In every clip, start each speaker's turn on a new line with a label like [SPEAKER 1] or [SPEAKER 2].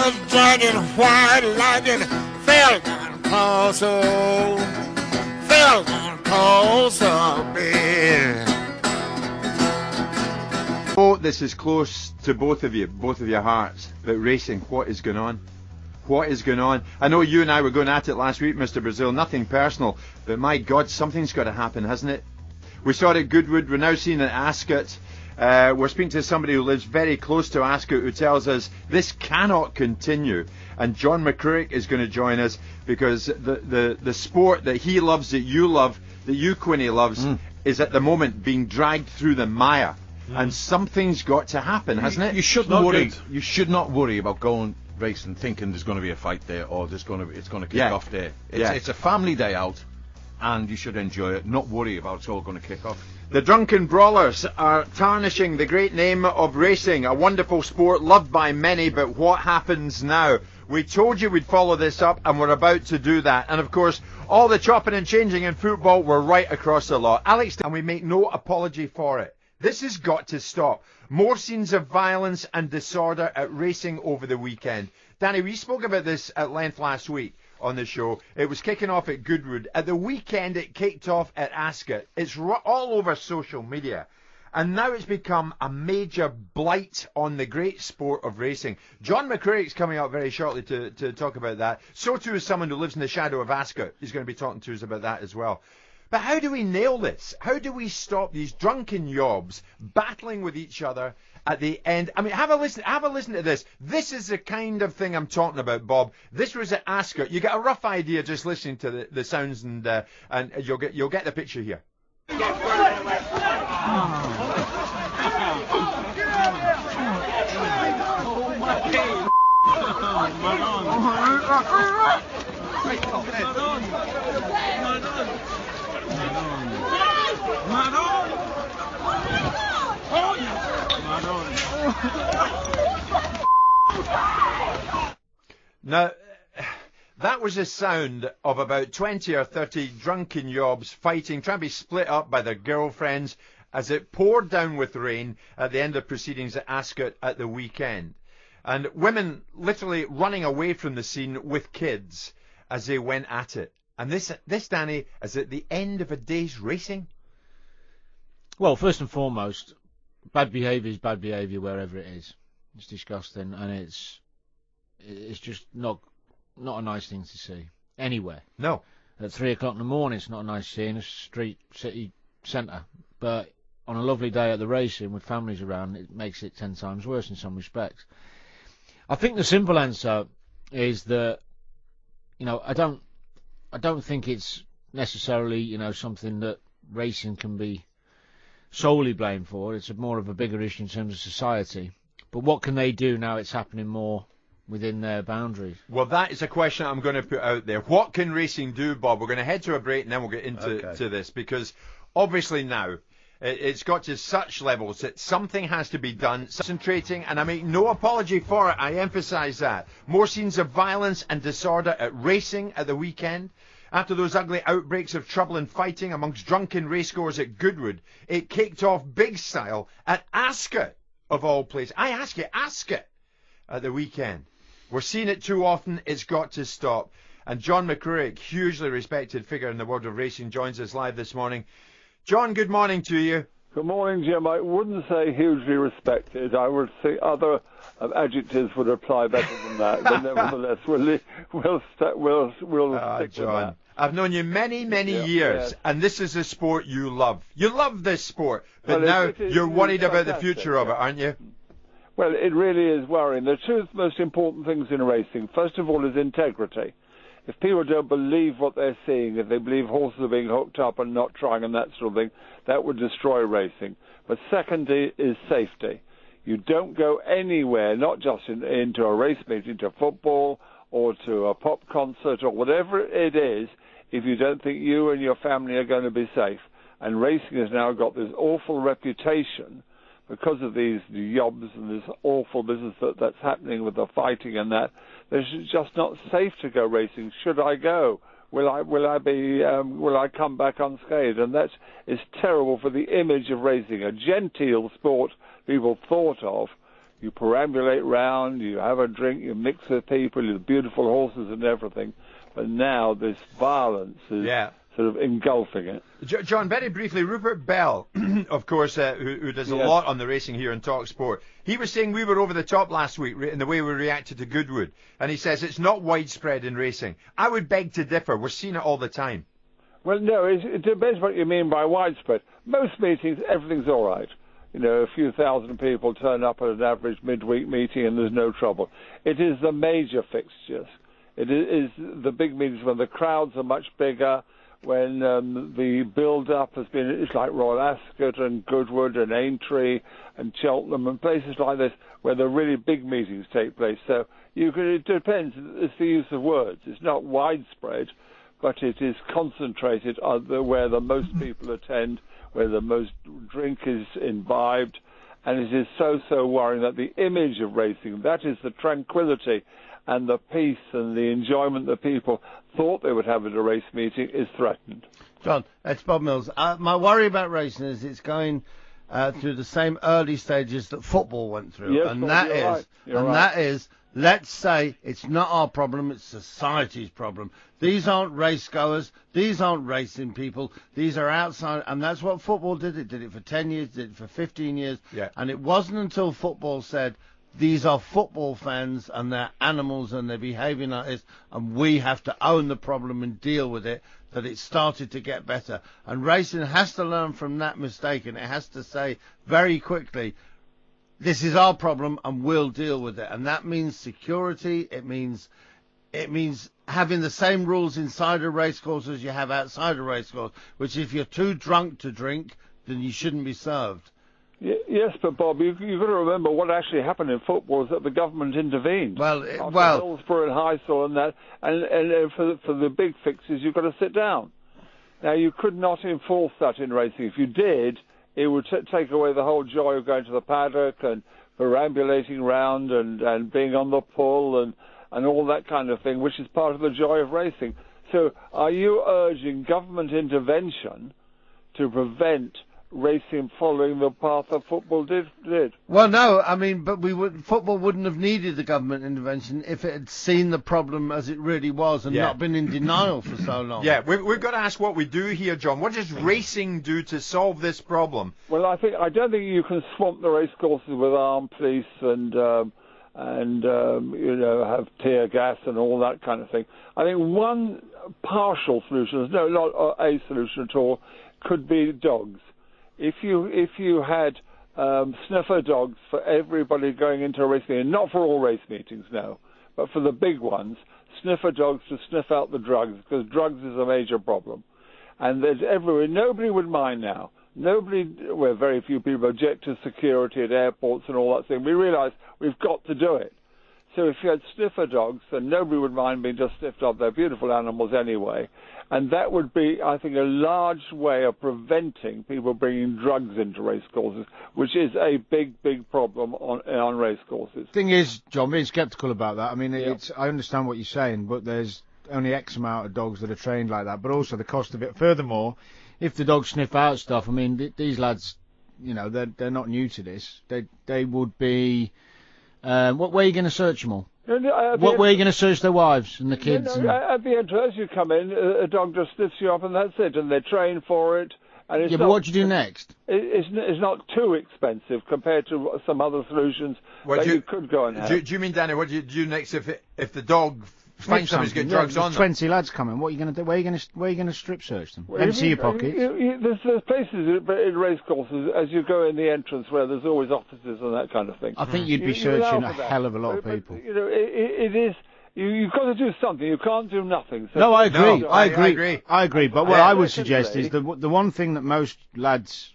[SPEAKER 1] was dragging white lightning, fell down close, oh, fell down close, oh, baby.
[SPEAKER 2] Oh, this is close to both of your hearts, but racing, what is going on? What is going on? I know you and I were going at it last week, Mr. Brazil, nothing personal, but my God, something's got to happen, hasn't it? We saw it at Goodwood, we're now seeing it at Ascot. We're speaking to somebody who lives very close to Ascot who tells us this cannot continue. And John McCrick is going to join us because the sport that he loves, that you love, that you, Quinny, loves, is at the moment being dragged through the mire. And something's got to happen, hasn't it?
[SPEAKER 3] You shouldn't worry. You should not worry about going racing thinking there's going to be a fight there or it's going to kick off there. It's a family day out, and you should enjoy it. Not worry about it's all going to kick off.
[SPEAKER 2] The drunken brawlers are tarnishing the great name of racing, a wonderful sport loved by many. But what happens now? We told you we'd follow this up, and we're about to do that. And of course, all the chopping and changing in football were right across the lot. Alex, and we make no apology for it. This has got to stop. More scenes of violence and disorder at racing over the weekend. Danny, we spoke about this at length last week on the show. It was kicking off at Goodwood. At the weekend, it kicked off at Ascot. It's all over social media. And now it's become a major blight on the great sport of racing. John McCrick's coming up very shortly to talk about that. So too is someone who lives in the shadow of Ascot. He's going to be talking to us about that as well. But how do we nail this? How do we stop these drunken yobs battling with each other at the end? I mean, have a listen to this. This is the kind of thing I'm talking about, Bob. This was at Ascot. You get a rough idea just listening to the sounds, and you'll get the picture here. Now, that was a sound of about 20 or 30 drunken yobs fighting, trying to be split up by their girlfriends as it poured down with rain at the end of proceedings at Ascot at the weekend. And women literally running away from the scene with kids as they went at it. And this, Danny, is at the end of a day's racing?
[SPEAKER 4] Well, first and foremost, bad behaviour is bad behaviour wherever it is. It's disgusting, and it's just not a nice thing to see anywhere.
[SPEAKER 2] No.
[SPEAKER 4] At 3 o'clock in the morning, it's not a nice scene in a city centre. But on a lovely day at the racing with families around, it makes it 10 times worse in some respects. I think the simple answer is that, I don't think it's necessarily, something that racing can be solely blamed for. It's more of a bigger issue in terms of society. But what can they do now it's happening more within their boundaries?
[SPEAKER 2] Well, that is a question I'm going to put out there. What can racing do, Bob? We're going to head to a break and then we'll get into this, because obviously now it's got to such levels that something has to be done. Concentrating, and I make no apology for it, I emphasise that. More scenes of violence and disorder at racing at the weekend. After those ugly outbreaks of trouble and fighting amongst drunken racegoers at Goodwood, it kicked off big style at Ascot, of all places. I ask you, Ascot at the weekend. We're seeing it too often. It's got to stop. And John McCrick, hugely respected figure in the world of racing, joins us live this morning. John, good morning to you.
[SPEAKER 5] Good morning, Jim. I wouldn't say hugely respected. I would say other adjectives would apply better than that. But nevertheless, we'll stick with that.
[SPEAKER 2] I've known you many years, and this is a sport you love. You love this sport, but now you're worried about the future of it, aren't you?
[SPEAKER 5] Well, it really is worrying. The two most important things in racing, first of all, is integrity. If people don't believe what they're seeing, if they believe horses are being hooked up and not trying and that sort of thing, that would destroy racing. But secondly is safety. You don't go anywhere, not just into a race meeting, to football or to a pop concert or whatever it is, if you don't think you and your family are going to be safe. And racing has now got this awful reputation because of these yobs and this awful business that's happening with the fighting and that. It's just not safe to go racing. Should I go? Will I come back unscathed? And that is terrible for the image of racing, a genteel sport people thought of, you perambulate round, you have a drink, you mix with people, you have beautiful horses and everything. But now this violence is sort of engulfing it.
[SPEAKER 2] John, very briefly, Rupert Bell, of course, who does a lot on the racing here on talkSPORT, he was saying we were over the top last week in the way we reacted to Goodwood. And he says it's not widespread in racing. I would beg to differ. We're seeing it all the time.
[SPEAKER 5] Well, no, it depends what you mean by widespread. Most meetings, everything's all right. You know, a few thousand people turn up at an average midweek meeting and there's no trouble. It is the major fixtures. It is the big meetings when the crowds are much bigger, when the build-up has been, it's like Royal Ascot and Goodwood and Aintree and Cheltenham and places like this where the really big meetings take place. So it depends. It's the use of words. It's not widespread, but it is concentrated where the most people attend, where the most drink is imbibed, and it is so worrying that the image of racing, that is the tranquility and the peace and the enjoyment that people thought they would have at a race meeting, is threatened.
[SPEAKER 6] John, it's Bob Mills. My worry about racing is it's going through the same early stages that football went through.
[SPEAKER 5] Yes,
[SPEAKER 6] and
[SPEAKER 5] Bob,
[SPEAKER 6] that is, let's say it's not our problem, it's society's problem. These aren't race goers, these aren't racing people, these are outside, and that's what football did. It did it for 10 years, did it for 15 years, and it wasn't until football said, these are football fans and they're animals and they're behaving like this, and we have to own the problem and deal with it, that it started to get better. And racing has to learn from that mistake, and it has to say very quickly, this is our problem and we'll deal with it. And that means security. It means having the same rules inside a racecourse as you have outside a racecourse, which if you're too drunk to drink, then you shouldn't be served.
[SPEAKER 5] Yes, but Bob, you've got to remember what actually happened in football is that the government intervened.
[SPEAKER 6] Well,
[SPEAKER 5] Hillsborough and Heysel and that, and for the big fixes, you've got to sit down. Now, you could not enforce that in racing. If you did, it would take away the whole joy of going to the paddock and perambulating round and being on the pull and all that kind of thing, which is part of the joy of racing. So, are you urging government intervention to prevent racing following the path that football did?
[SPEAKER 6] Well, no, I mean, but football wouldn't have needed the government intervention if it had seen the problem as it really was and not been in denial for so long.
[SPEAKER 2] Yeah, we've got to ask what we do here, John. What does racing do to solve this problem?
[SPEAKER 5] Well, I don't think you can swamp the race courses with armed police and have tear gas and all that kind of thing. I think one partial solution, no, not a solution at all, could be dogs. If you had sniffer dogs for everybody going into a race meeting, not for all race meetings, no, but for the big ones, sniffer dogs to sniff out the drugs, because drugs is a major problem. And there's everywhere. Nobody would mind now. Very few people object to security at airports and all that thing. We realise we've got to do it. So if you had sniffer dogs, then nobody would mind being just sniffed up. They're beautiful animals anyway. And that would be, I think, a large way of preventing people bringing drugs into racecourses, which is a big, big problem on racecourses.
[SPEAKER 4] Thing is, John, being sceptical about that. I mean, I understand what you're saying, but there's only X amount of dogs that are trained like that, but also the cost of it. Furthermore, if the dogs sniff out stuff, I mean, these lads, they're not new to this. They would be... what way are you going to search them all? What way are you going to search their wives and the kids?
[SPEAKER 5] At the entrance, you come in, a dog just sniffs you up, and that's it. And they train for it. And it's
[SPEAKER 4] but what do you do next?
[SPEAKER 5] It's not too expensive compared to some other solutions that you could go and have.
[SPEAKER 2] Do you mean, Danny, what do you do next if the dog finds somebody's got drugs on them?
[SPEAKER 4] 20 lads coming. What are you going to do? Where are you going to strip search them? Empty your pockets.
[SPEAKER 5] There's places in race courses as you go in the entrance where there's always officers and that kind of thing.
[SPEAKER 4] I think you'd be searching a hell of a lot of people.
[SPEAKER 5] It is. You've got to do something. You can't do nothing. So
[SPEAKER 4] no, I agree. I agree. But what I would suggest is the one thing that most lads,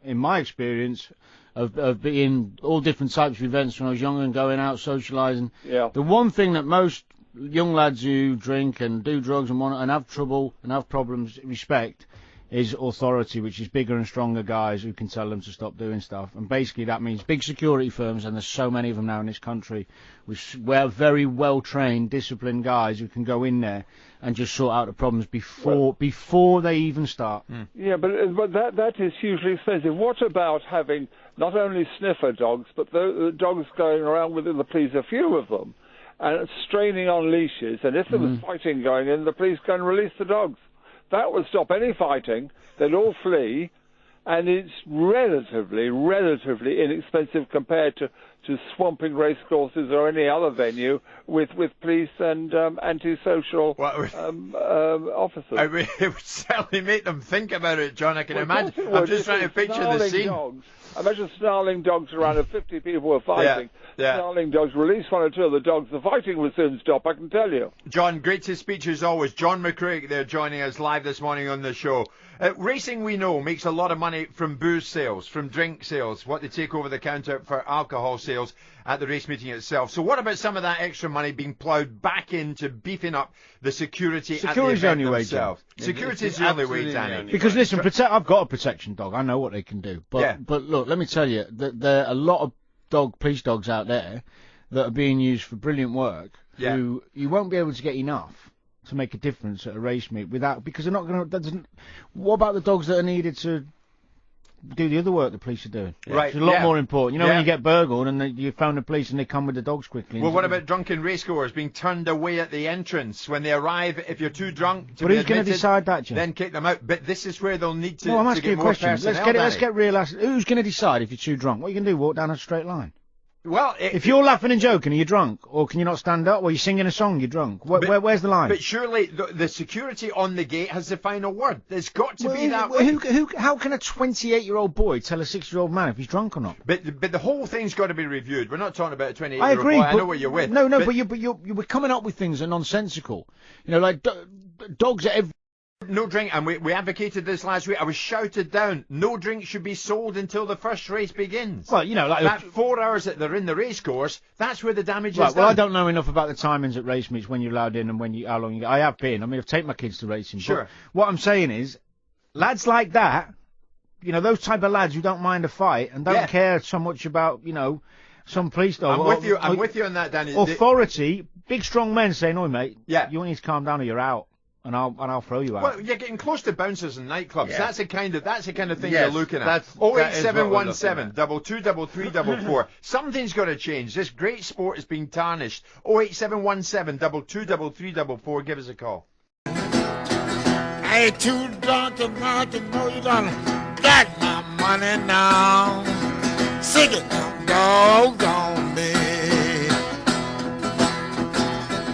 [SPEAKER 4] in my experience, of being all different types of events when I was young and going out socialising, the one thing that most young lads who drink and do drugs and have trouble and have problems respect is authority, which is bigger and stronger guys who can tell them to stop doing stuff. And basically that means big security firms, and there's so many of them now in this country, we're very well-trained, disciplined guys who can go in there and just sort out the problems before they even start.
[SPEAKER 5] Yeah, but that is hugely expensive. What about having not only sniffer dogs, but the dogs going around with the police, a few of them, and straining on leashes, and if there was fighting going in, the police can release the dogs. That would stop any fighting. They'd all flee, and it's relatively inexpensive compared to swamping race courses or any other venue with police and antisocial officers.
[SPEAKER 2] It would certainly make them think about it, John. I can imagine. I'm just trying to picture the scene.
[SPEAKER 5] Dogs. Imagine snarling dogs around if 50 people were fighting.
[SPEAKER 2] Yeah.
[SPEAKER 5] Snarling dogs, release one or two of the dogs, the fighting will soon stop, I can tell you.
[SPEAKER 2] John, great to speak to you as always. John McCraig there joining us live this morning on the show. Racing, we know, makes a lot of money from booze sales, from drink sales, what they take over the counter for alcohol sales at the race meeting itself. So what about some of that extra money being ploughed back into beefing up the security at the event themselves? Security is the only way, Danny.
[SPEAKER 4] Because listen, I've got a protection dog. I know what they can do. But look, let me tell you that there are a lot of police dogs out there that are being used for brilliant work. Who you won't be able to get enough to make a difference at a race meet because they're not going to. What about the dogs that are needed to do the other work the police are doing?
[SPEAKER 2] Right,
[SPEAKER 4] it's a lot more important. You know, when you get burgled and you phone the police and they come with the dogs quickly.
[SPEAKER 2] Well, what about drunken racegoers being turned away at the entrance when they arrive? If you're too drunk to
[SPEAKER 4] but
[SPEAKER 2] be
[SPEAKER 4] who's going to decide that, Jim?
[SPEAKER 2] Then kick them out. But this is where they'll need to.
[SPEAKER 4] No, I'm asking you a question.
[SPEAKER 2] Personnel,
[SPEAKER 4] let's get real. Who's going to decide if you're too drunk? What are you going to do? Walk down a straight line?
[SPEAKER 2] Well,
[SPEAKER 4] if you're laughing and joking, are you drunk? Or can you not stand up? Or you're singing a song, you're drunk? Where's the line?
[SPEAKER 2] But surely the security on the gate has the final word. There's got to be that
[SPEAKER 4] way. How can a 28-year-old boy tell a 6-year-old man if he's drunk or not?
[SPEAKER 2] But the whole thing's got to be reviewed. We're not talking about a 28-year-old boy. I know what you're with.
[SPEAKER 4] No, but you're coming up with things that are nonsensical. You know, like dogs at every...
[SPEAKER 2] No drink, and we advocated this last week. I was shouted down. No drink should be sold until the first race begins.
[SPEAKER 4] Well, you know, like
[SPEAKER 2] that 4 hours that they're in the race course, that's where the damage is done.
[SPEAKER 4] Well, I don't know enough about the timings at race meets when you're allowed in and how long you get. I have been. I mean, I've taken my kids to racing.
[SPEAKER 2] Sure.
[SPEAKER 4] But what I'm saying is, lads like that, you know, those type of lads who don't mind a fight and don't care so much about, you know, some police dog.
[SPEAKER 2] I'm with you on that, Danny.
[SPEAKER 4] Authority, big strong men saying, "Oi, mate,
[SPEAKER 2] you
[SPEAKER 4] need to calm down or you're out." And I'll throw you out.
[SPEAKER 2] Well, you're getting close to bouncers in nightclubs.
[SPEAKER 6] Yeah.
[SPEAKER 2] That's the kind of thing you're looking at.
[SPEAKER 6] 08717
[SPEAKER 2] 223344. Something's got to change. This great sport is being tarnished. 08717 223344. Give us a call.
[SPEAKER 1] I ain't too drunk to know you done got my money now. Sing it, dog on me.